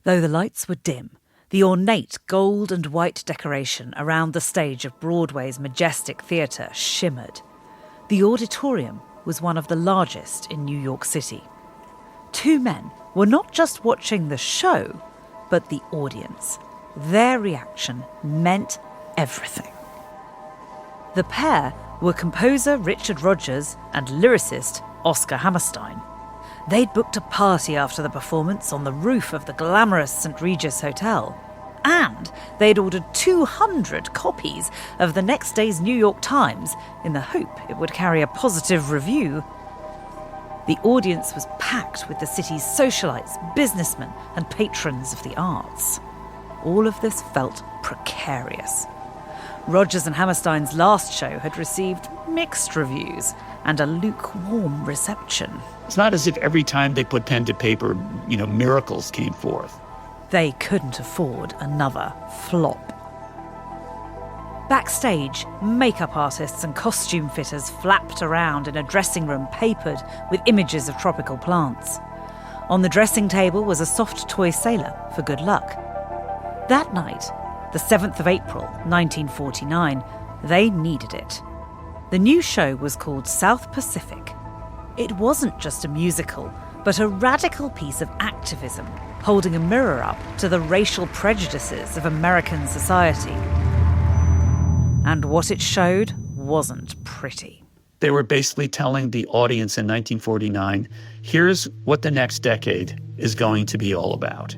Though the lights were dim, the ornate gold and white decoration around the stage of Broadway's majestic theatre shimmered. The auditorium was one of the largest in New York City. Two men were not just watching the show, but the audience. Their reaction meant everything. The pair were composer Richard Rodgers and lyricist Oscar Hammerstein. They'd booked a party after the performance on the roof of the glamorous St. Regis Hotel. And they'd ordered 200 copies of the next day's New York Times in the hope it would carry a positive review. The audience was packed with the city's socialites, businessmen, and patrons of the arts. All of this felt precarious. Rodgers and Hammerstein's last show had received mixed reviews and a lukewarm reception. It's not as if every time they put pen to paper, miracles came forth. They couldn't afford another flop. Backstage, makeup artists and costume fitters flapped around in a dressing room papered with images of tropical plants. On the dressing table was a soft toy sailor for good luck. That night, the 7th of April, 1949, they needed it. The new show was called South Pacific. It wasn't just a musical, but a radical piece of activism, holding a mirror up to the racial prejudices of American society. And what it showed wasn't pretty. They were basically telling the audience in 1949, here's what the next decade is going to be all about.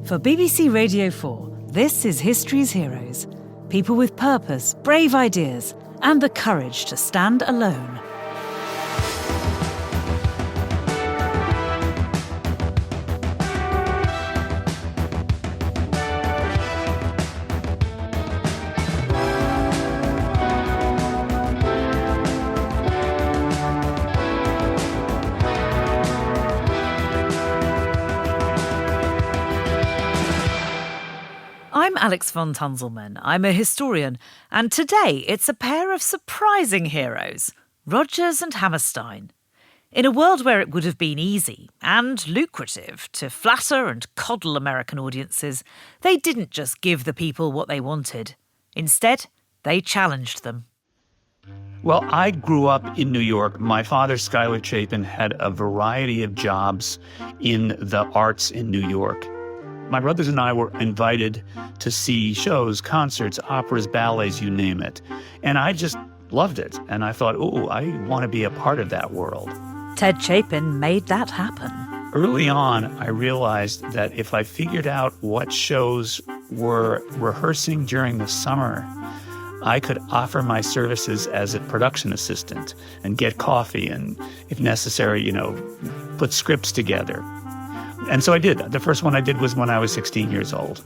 For BBC Radio 4, this is History's Heroes. People with purpose, brave ideas, and the courage to stand alone. I'm Alex von Tunzelmann. I'm a historian, and today it's a pair of surprising heroes, Rodgers and Hammerstein. In a world where it would have been easy and lucrative to flatter and coddle American audiences, they didn't just give the people what they wanted. Instead, they challenged them. Well, I grew up in New York. My father, Schuyler Chapin, had a variety of jobs in the arts in New York. My brothers and I were invited to see shows, concerts, operas, ballets, you name it. And I just loved it. And I thought, I want to be a part of that world. Ted Chapin made that happen. Early on, I realized that if I figured out what shows were rehearsing during the summer, I could offer my services as a production assistant and get coffee and, if necessary, put scripts together. And so I did. The first one I did was when I was 16 years old.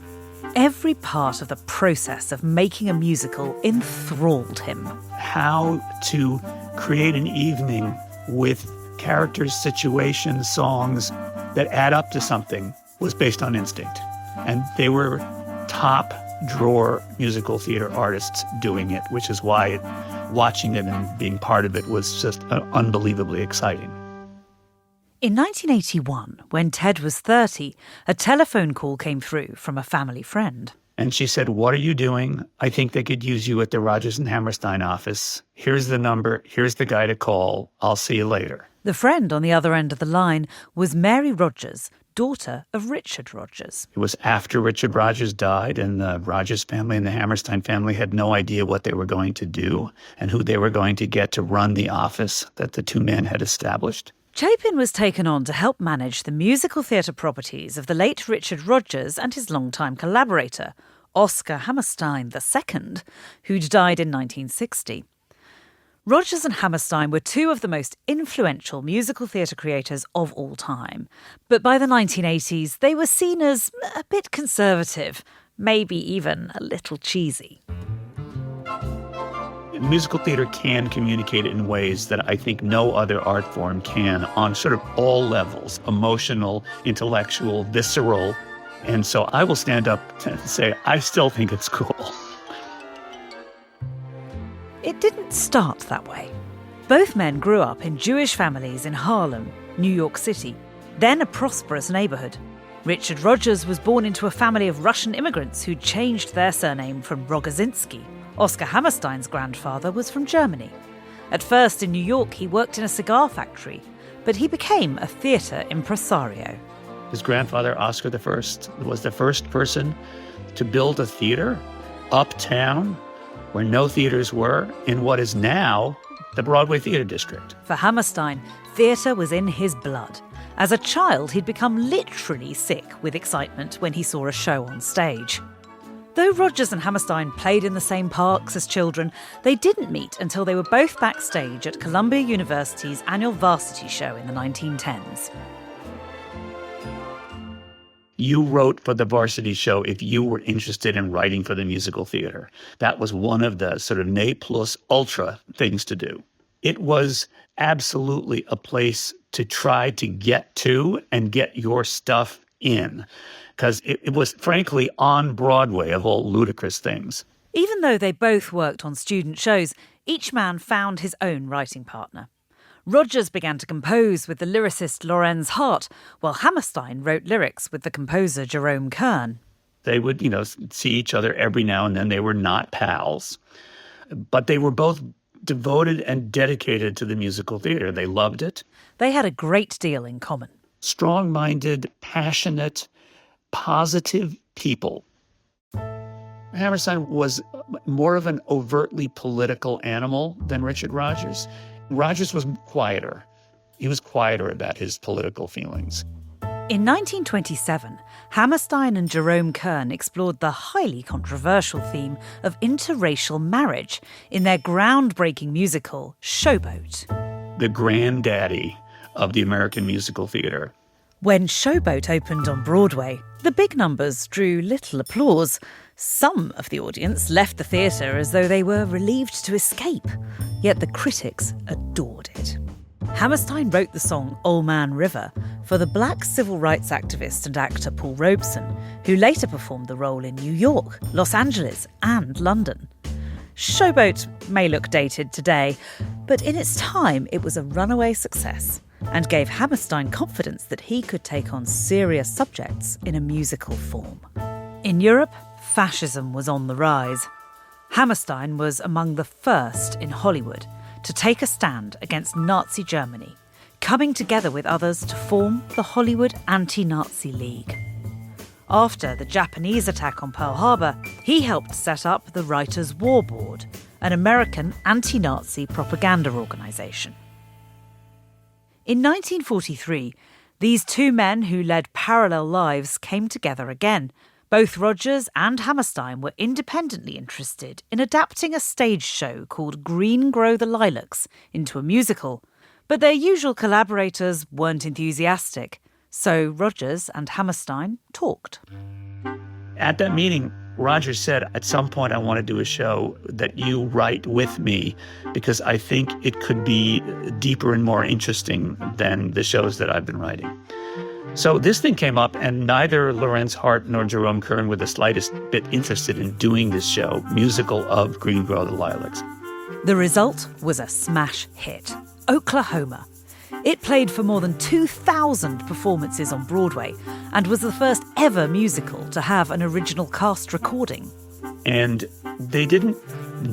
Every part of the process of making a musical enthralled him. How to create an evening with characters, situations, songs that add up to something was based on instinct. And they were top drawer musical theater artists doing it, which is why watching it and being part of it was just unbelievably exciting. In 1981, when Ted was 30, a telephone call came through from a family friend. And she said, "What are you doing? I think they could use you at the Rodgers and Hammerstein office. Here's the number. Here's the guy to call. I'll see you later." The friend on the other end of the line was Mary Rodgers, daughter of Richard Rodgers. It was after Richard Rodgers died, and the Rodgers family and the Hammerstein family had no idea what they were going to do and who they were going to get to run the office that the two men had established. Chapin was taken on to help manage the musical theatre properties of the late Richard Rodgers and his longtime collaborator, Oscar Hammerstein II, who'd died in 1960. Rodgers and Hammerstein were two of the most influential musical theatre creators of all time. But by the 1980s, they were seen as a bit conservative, maybe even a little cheesy. Musical theater can communicate in ways that I think no other art form can on sort of all levels, emotional, intellectual, visceral. And so I will stand up and say, I still think it's cool. It didn't start that way. Both men grew up in Jewish families in Harlem, New York City, then a prosperous neighborhood. Richard Rodgers was born into a family of Russian immigrants who changed their surname from Rogozinski. Oscar Hammerstein's grandfather was from Germany. At first in New York, he worked in a cigar factory, but he became a theatre impresario. His grandfather, Oscar I, was the first person to build a theater uptown where no theaters were in what is now the Broadway Theater District. For Hammerstein, theatre was in his blood. As a child, he'd become literally sick with excitement when he saw a show on stage. Though Rodgers and Hammerstein played in the same parks as children, they didn't meet until they were both backstage at Columbia University's annual varsity show in the 1910s. You wrote for the varsity show if you were interested in writing for the musical theater. That was one of the sort of ne plus ultra things to do. It was absolutely a place to try to get to and get your stuff in, because it was frankly on Broadway of all ludicrous things. Even though they both worked on student shows, each man found his own writing partner. Rodgers began to compose with the lyricist Lorenz Hart, while Hammerstein wrote lyrics with the composer Jerome Kern. They would, see each other every now and then. They were not pals, but they were both devoted and dedicated to the musical theater. They loved it. They had a great deal in common. Strong-minded, passionate, positive people. Hammerstein was more of an overtly political animal than Richard Rodgers. Rodgers was quieter. He was quieter about his political feelings. In 1927, Hammerstein and Jerome Kern explored the highly controversial theme of interracial marriage in their groundbreaking musical, Showboat. The granddaddy of the American musical theater. When Showboat opened on Broadway, the big numbers drew little applause. Some of the audience left the theatre as though they were relieved to escape, yet the critics adored it. Hammerstein wrote the song Old Man River for the black civil rights activist and actor Paul Robeson, who later performed the role in New York, Los Angeles and London. Showboat may look dated today, but in its time it was a runaway success and gave Hammerstein confidence that he could take on serious subjects in a musical form. In Europe, fascism was on the rise. Hammerstein was among the first in Hollywood to take a stand against Nazi Germany, coming together with others to form the Hollywood Anti-Nazi League. After the Japanese attack on Pearl Harbor, he helped set up the Writers' War Board, an American anti-Nazi propaganda organization. In 1943, these two men who led parallel lives came together again. Both Rodgers and Hammerstein were independently interested in adapting a stage show called Green Grow the Lilacs into a musical, but their usual collaborators weren't enthusiastic, so Rodgers and Hammerstein talked. At that meeting, Rodgers said, at some point I want to do a show that you write with me because I think it could be deeper and more interesting than the shows that I've been writing. So this thing came up, and neither Lorenz Hart nor Jerome Kern were the slightest bit interested in doing this show, musical of Green Grow the Lilacs. The result was a smash hit, Oklahoma. It played for more than 2,000 performances on Broadway and was the first ever musical to have an original cast recording. And they didn't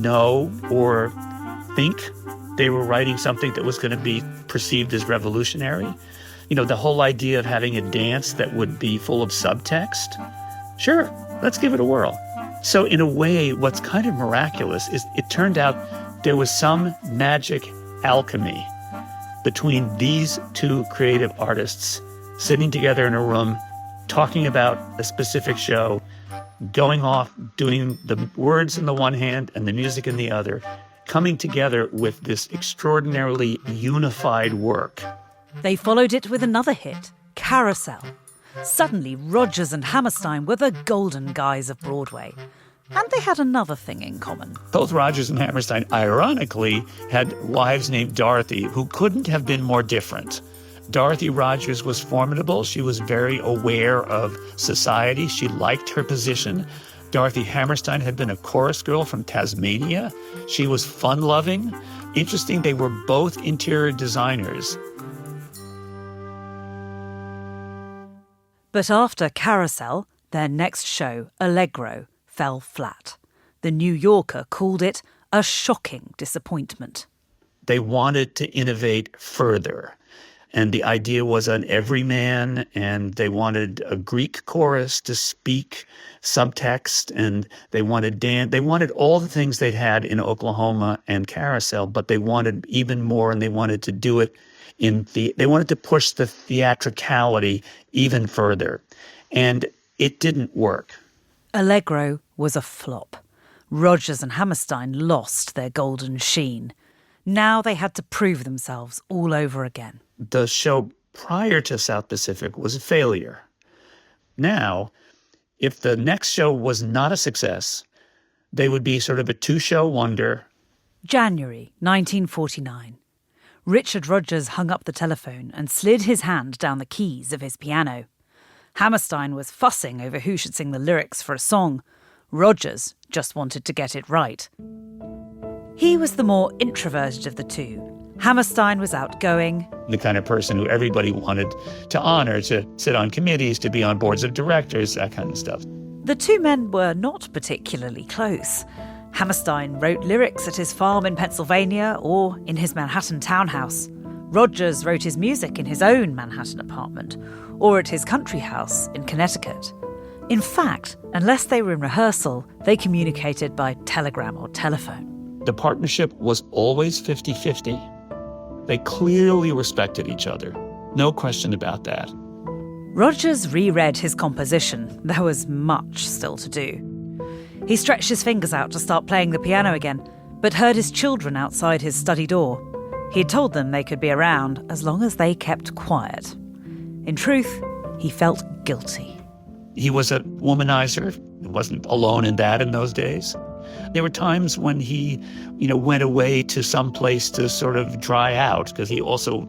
know or think they were writing something that was going to be perceived as revolutionary. The whole idea of having a dance that would be full of subtext. Sure, let's give it a whirl. So in a way, what's kind of miraculous is it turned out there was some magic alchemy between these two creative artists sitting together in a room, talking about a specific show, going off, doing the words in the one hand and the music in the other, coming together with this extraordinarily unified work. They followed it with another hit, Carousel. Suddenly, Rodgers and Hammerstein were the golden guys of Broadway. And they had another thing in common. Both Rodgers and Hammerstein, ironically, had wives named Dorothy who couldn't have been more different. Dorothy Rodgers was formidable. She was very aware of society. She liked her position. Dorothy Hammerstein had been a chorus girl from Tasmania. She was fun-loving. Interesting, they were both interior designers. But after Carousel, their next show, Allegro, fell flat. The New Yorker called it a shocking disappointment. They wanted to innovate further. And the idea was an everyman, and they wanted a Greek chorus to speak subtext, and they wanted dance. They wanted all the things they'd had in Oklahoma and Carousel, but they wanted even more, and they wanted to do it they wanted to push the theatricality even further. And it didn't work. Allegro was a flop. Rodgers and Hammerstein lost their golden sheen. Now they had to prove themselves all over again. The show prior to South Pacific was a failure. Now, if the next show was not a success, they would be sort of a two-show wonder. January 1949. Richard Rodgers hung up the telephone and slid his hand down the keys of his piano. Hammerstein was fussing over who should sing the lyrics for a song. Rodgers just wanted to get it right. He was the more introverted of the two. Hammerstein was outgoing. The kind of person who everybody wanted to honor, to sit on committees, to be on boards of directors, that kind of stuff. The two men were not particularly close. Hammerstein wrote lyrics at his farm in Pennsylvania or in his Manhattan townhouse. Rodgers wrote his music in his own Manhattan apartment or at his country house in Connecticut. In fact, unless they were in rehearsal, they communicated by telegram or telephone. The partnership was always 50-50. They clearly respected each other. No question about that. Rodgers reread his composition. There was much still to do. He stretched his fingers out to start playing the piano again, but heard his children outside his study door. He had told them they could be around as long as they kept quiet. In truth, he felt guilty. He was a womanizer. He wasn't alone in that in those days. There were times when he, went away to some place to sort of dry out because he also,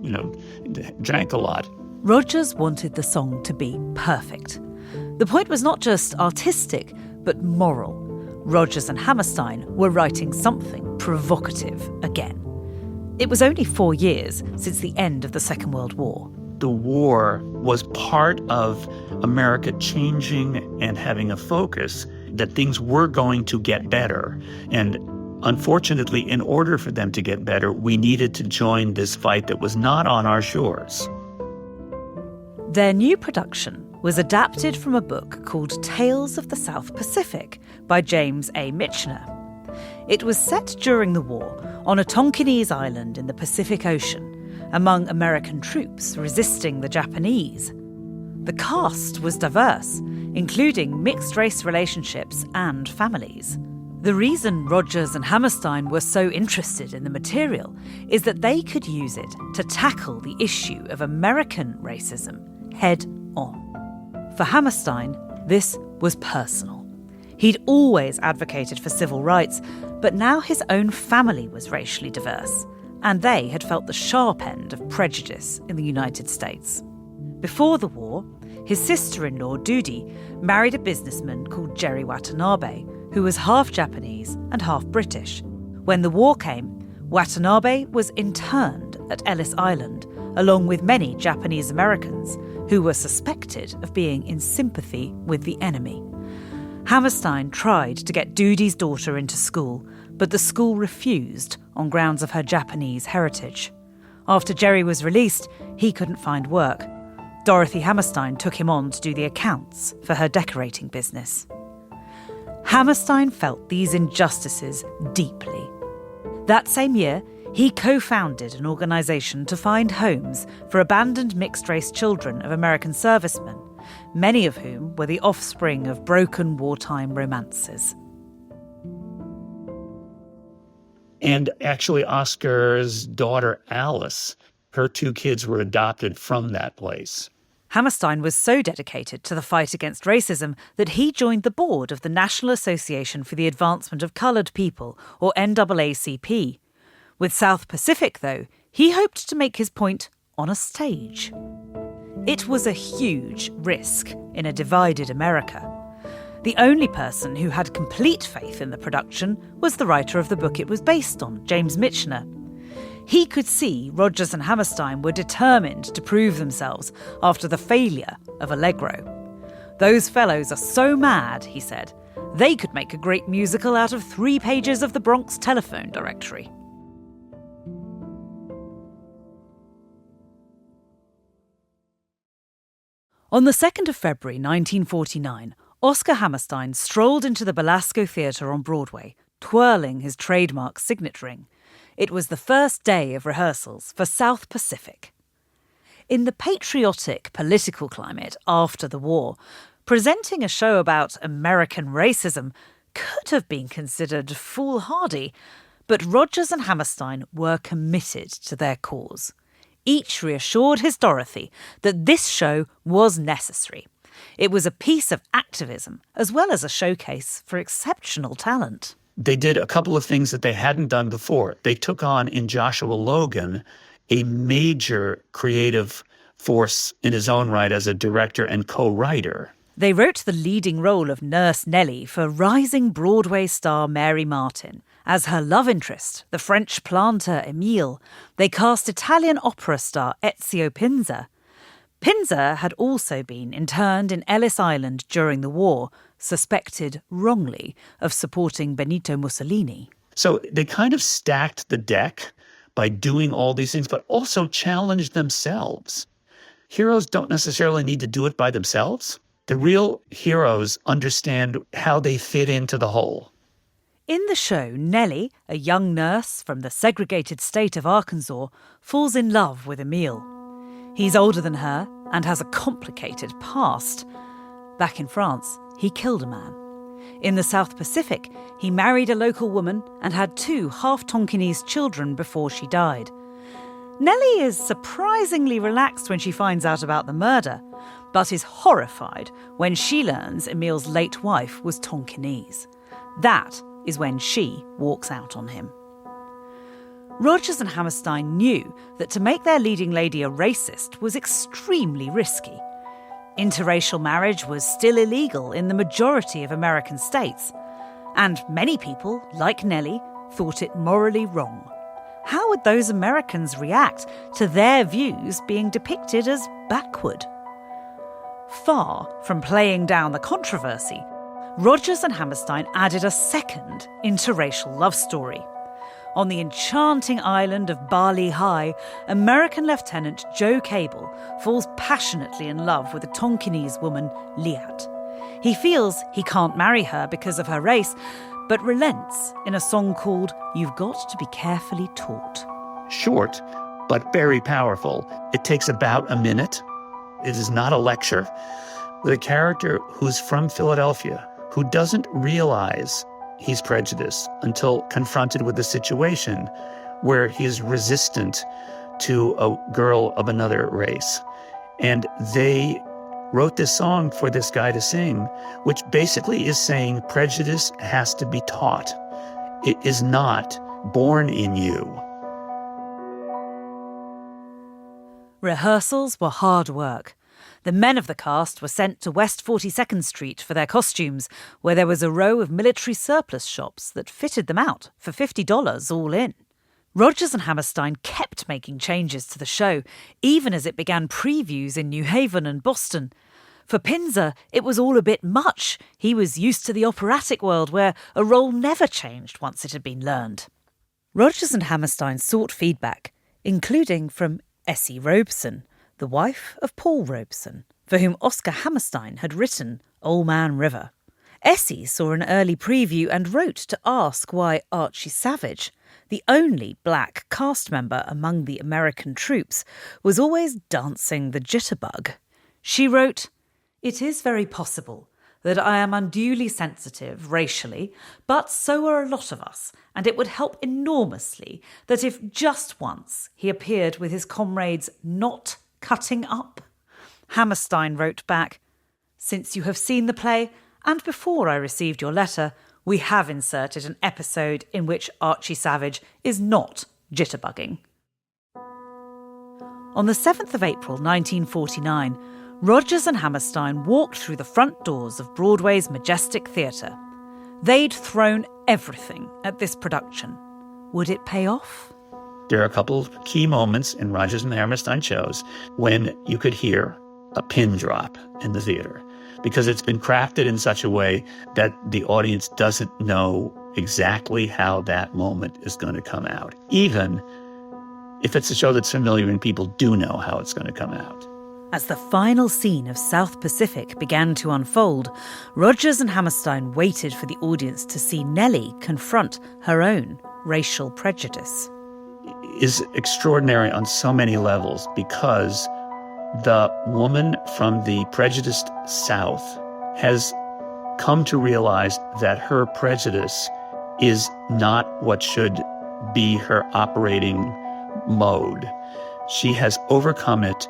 drank a lot. Rodgers wanted the song to be perfect. The point was not just artistic, but moral. Rodgers and Hammerstein were writing something provocative again. It was only 4 years since the end of the Second World War. The war was part of America changing and having a focus that things were going to get better. And unfortunately, in order for them to get better, we needed to join this fight that was not on our shores. Their new production was adapted from a book called Tales of the South Pacific by James A. Michener. It was set during the war on a Tonkinese island in the Pacific Ocean, among American troops resisting the Japanese. The cast was diverse, including mixed-race relationships and families. The reason Rodgers and Hammerstein were so interested in the material is that they could use it to tackle the issue of American racism head on. For Hammerstein, this was personal. He'd always advocated for civil rights, but now his own family was racially diverse, and they had felt the sharp end of prejudice in the United States. Before the war, his sister-in-law, Dudi, married a businessman called Jerry Watanabe, who was half Japanese and half British. When the war came, Watanabe was interned at Ellis Island, along with many Japanese Americans who were suspected of being in sympathy with the enemy. Hammerstein tried to get Dudi's daughter into school, but the school refused on grounds of her Japanese heritage. After Jerry was released, he couldn't find work. Dorothy Hammerstein took him on to do the accounts for her decorating business. Hammerstein felt these injustices deeply. That same year, he co-founded an organisation to find homes for abandoned mixed-race children of American servicemen, many of whom were the offspring of broken wartime romances. And actually, Oscar's daughter, Alice, her 2 kids were adopted from that place. Hammerstein was so dedicated to the fight against racism that he joined the board of the National Association for the Advancement of Coloured People, or NAACP. With South Pacific, though, he hoped to make his point on a stage. It was a huge risk in a divided America. The only person who had complete faith in the production was the writer of the book it was based on, James Michener. He could see Rodgers and Hammerstein were determined to prove themselves after the failure of Allegro. "Those fellows are so mad," he said, "they could make a great musical out of 3 pages of the Bronx telephone directory." On the 2nd of February 1949, Oscar Hammerstein strolled into the Belasco Theatre on Broadway, twirling his trademark signet ring. It was the first day of rehearsals for South Pacific. In the patriotic political climate after the war, presenting a show about American racism could have been considered foolhardy, but Rodgers and Hammerstein were committed to their cause. Each reassured his Dorothy that this show was necessary. It was a piece of activism as well as a showcase for exceptional talent. They did a couple of things that they hadn't done before. They took on in Joshua Logan a major creative force in his own right as a director and co-writer. They wrote the leading role of Nurse Nellie for rising Broadway star Mary Martin. As her love interest, the French planter Émile, they cast Italian opera star Ezio Pinza. Pinza had also been interned in Ellis Island during the war, suspected wrongly of supporting Benito Mussolini. So they kind of stacked the deck by doing all these things, but also challenged themselves. Heroes don't necessarily need to do it by themselves. The real heroes understand how they fit into the whole. In the show, Nellie, a young nurse from the segregated state of Arkansas, falls in love with Émile. He's older than her and has a complicated past. Back in France, he killed a man. In the South Pacific, he married a local woman and had 2 half-Tonkinese children before she died. Nellie is surprisingly relaxed when she finds out about the murder, but is horrified when she learns Émile's late wife was Tonkinese. That is when she walks out on him. Rodgers and Hammerstein knew that to make their leading lady a racist was extremely risky. Interracial marriage was still illegal in the majority of American states, and many people, like Nellie, thought it morally wrong. How would those Americans react to their views being depicted as backward? Far from playing down the controversy, Rodgers and Hammerstein added a second interracial love story. On the enchanting island of Bali High, American Lieutenant Joe Cable falls passionately in love with a Tonkinese woman, Liat. He feels he can't marry her because of her race, but relents in a song called You've Got to Be Carefully Taught. Short, but very powerful. It takes about a minute. It is not a lecture. With a character who's from Philadelphia, who doesn't realize he's prejudiced until confronted with a situation where he is resistant to a girl of another race. And they wrote this song for this guy to sing, which basically is saying prejudice has to be taught. It is not born in you. Rehearsals were hard work. The men of the cast were sent to West 42nd Street for their costumes, where there was a row of military surplus shops that fitted them out for $50 all in. Rodgers and Hammerstein kept making changes to the show, even as it began previews in New Haven and Boston. For Pinza, it was all a bit much. He was used to the operatic world, where a role never changed once it had been learned. Rodgers and Hammerstein sought feedback, including from Essie Robeson, the wife of Paul Robeson, for whom Oscar Hammerstein had written Old Man River. Essie saw an early preview and wrote to ask why Archie Savage, the only black cast member among the American troops, was always dancing the jitterbug. She wrote, "It is very possible that I am unduly sensitive racially, but so are a lot of us, and it would help enormously that if just once he appeared with his comrades not cutting up." Hammerstein wrote back, "Since you have seen the play, and before I received your letter, we have inserted an episode in which Archie Savage is not jitterbugging." On the 7th of April 1949, Rodgers and Hammerstein walked through the front doors of Broadway's Majestic Theatre. They'd thrown everything at this production. Would it pay off? There are a couple of key moments in Rodgers and Hammerstein shows when you could hear a pin drop in the theater, because it's been crafted in such a way that the audience doesn't know exactly how that moment is going to come out, even if it's a show that's familiar and people do know how it's going to come out. As the final scene of South Pacific began to unfold, Rodgers and Hammerstein waited for the audience to see Nellie confront her own racial prejudice. Is extraordinary on so many levels, because the woman from the prejudiced South has come to realize that her prejudice is not what should be her operating mode. She has overcome it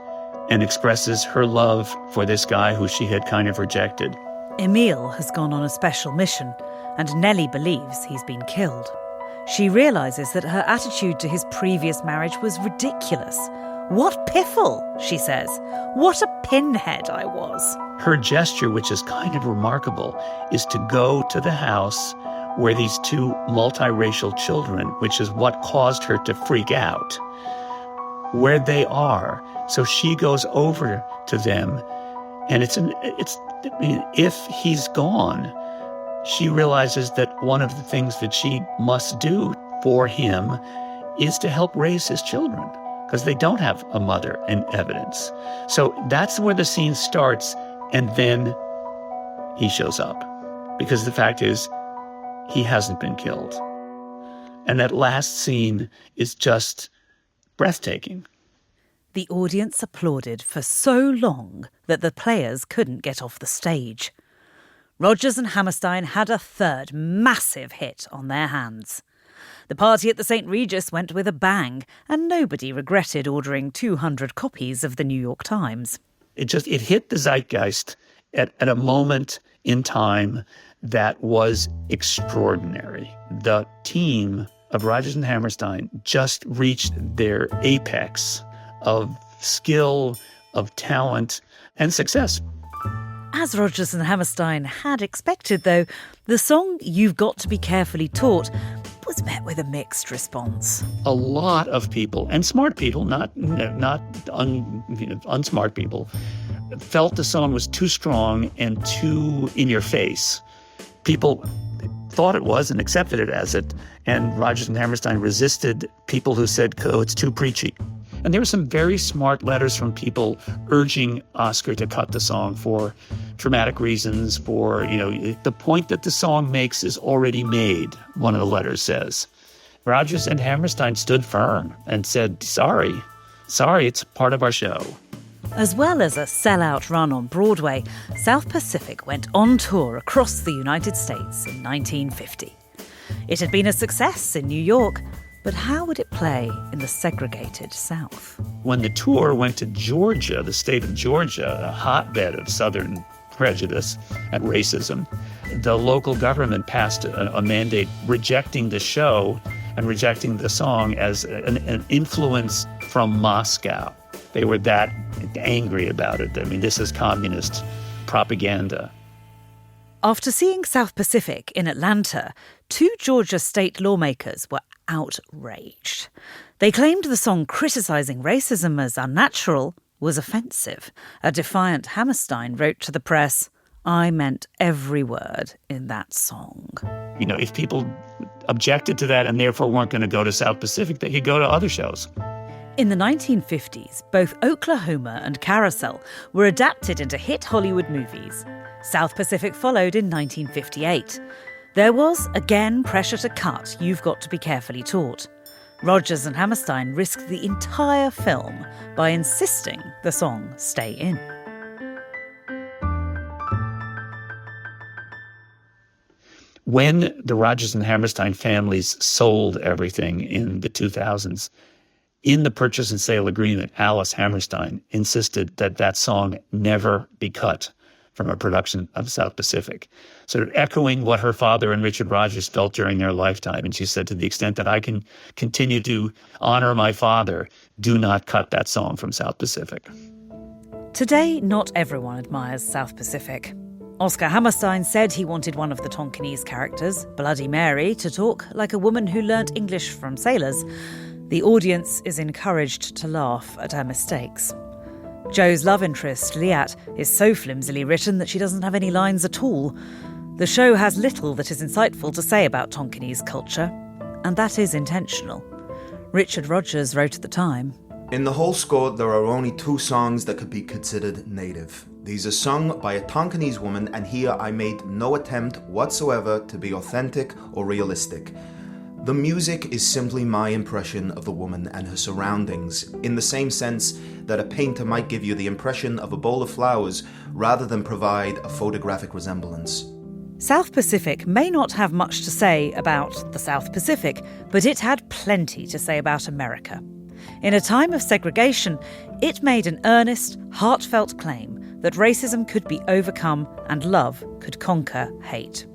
and expresses her love for this guy who she had kind of rejected. Emile has gone on a special mission, and Nellie believes he's been killed. She realises that her attitude to his previous marriage was ridiculous. "What piffle," she says. "What a pinhead I was." Her gesture, which is kind of remarkable, is to go to the house where these two multiracial children, which is what caused her to freak out, where they are. So she goes over to them, and if he's gone, she realizes that one of the things that she must do for him is to help raise his children, because they don't have a mother in evidence. So that's where the scene starts, and then he shows up, because the fact is, he hasn't been killed. And that last scene is just breathtaking. The audience applauded for so long that the players couldn't get off the stage. Rodgers and Hammerstein had a third massive hit on their hands. The party at the St. Regis went with a bang, and nobody regretted ordering 200 copies of the New York Times. It hit the zeitgeist at a moment in time that was extraordinary. The team of Rodgers and Hammerstein just reached their apex of skill, of talent, and success. As Rodgers and Hammerstein had expected, though, the song You've Got to Be Carefully Taught was met with a mixed response. A lot of people, and smart people, not unsmart people, felt the song was too strong and too in your face. People thought it was and accepted it as it, and Rodgers and Hammerstein resisted people who said, "Oh, it's too preachy." And there were some very smart letters from people urging Oscar to cut the song for dramatic reasons, for, the point that the song makes is already made, one of the letters says. Rodgers and Hammerstein stood firm and said, sorry, it's part of our show. As well as a sellout run on Broadway, South Pacific went on tour across the United States in 1950. It had been a success in New York, but how would it play in the segregated South? When the tour went to Georgia, the state of Georgia, a hotbed of Southern prejudice and racism, the local government passed a mandate rejecting the show and rejecting the song as an influence from Moscow. They were that angry about it. I mean, this is communist propaganda. After seeing South Pacific in Atlanta, 2 Georgia state lawmakers were outraged. They claimed the song criticising racism as unnatural was offensive. A defiant Hammerstein wrote to the press, "I meant every word in that song." If people objected to that and therefore weren't going to go to South Pacific, they could go to other shows. In the 1950s, both Oklahoma and Carousel were adapted into hit Hollywood movies. South Pacific followed in 1958. There was, again, pressure to cut You've Got to Be Carefully Taught. Rodgers and Hammerstein risked the entire film by insisting the song stay in. When the Rodgers and Hammerstein families sold everything in the 2000s, in the purchase and sale agreement, Alice Hammerstein insisted that that song never be cut from a production of South Pacific, sort of echoing what her father and Richard Rodgers felt during their lifetime. And she said, to the extent that I can continue to honor my father, do not cut that song from South Pacific. Today, not everyone admires South Pacific. Oscar Hammerstein said he wanted one of the Tonkinese characters, Bloody Mary, to talk like a woman who learnt English from sailors. The audience is encouraged to laugh at her mistakes. Jo's love interest, Liat, is so flimsily written that she doesn't have any lines at all. The show has little that is insightful to say about Tonkinese culture, and that is intentional. Richard Rodgers wrote at the time, "In the whole score, there are only 2 songs that could be considered native. These are sung by a Tonkinese woman, and here I made no attempt whatsoever to be authentic or realistic. The music is simply my impression of the woman and her surroundings, in the same sense that a painter might give you the impression of a bowl of flowers rather than provide a photographic resemblance." South Pacific may not have much to say about the South Pacific, but it had plenty to say about America. In a time of segregation, it made an earnest, heartfelt claim that racism could be overcome and love could conquer hate.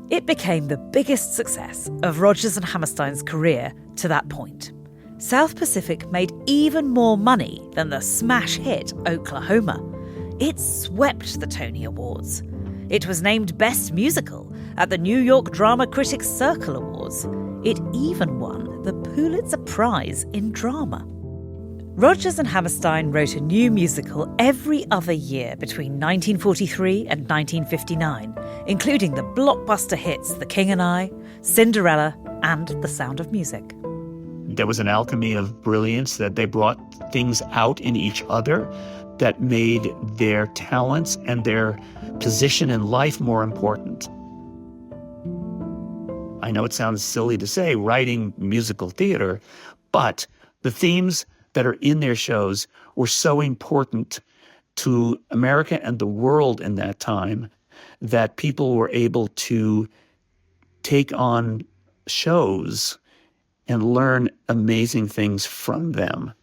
It became the biggest success of Rodgers and Hammerstein's career to that point. South Pacific made even more money than the smash hit Oklahoma. It swept the Tony Awards. It was named Best Musical at the New York Drama Critics Circle Awards. It even won the Pulitzer Prize in Drama. Rodgers and Hammerstein wrote a new musical every other year between 1943 and 1959, including the blockbuster hits The King and I, Cinderella, and The Sound of Music. There was an alchemy of brilliance that they brought things out in each other that made their talents and their position in life more important. I know it sounds silly to say writing musical theater, but the themes that are in their shows were so important to America and the world in that time that people were able to take on shows and learn amazing things from them.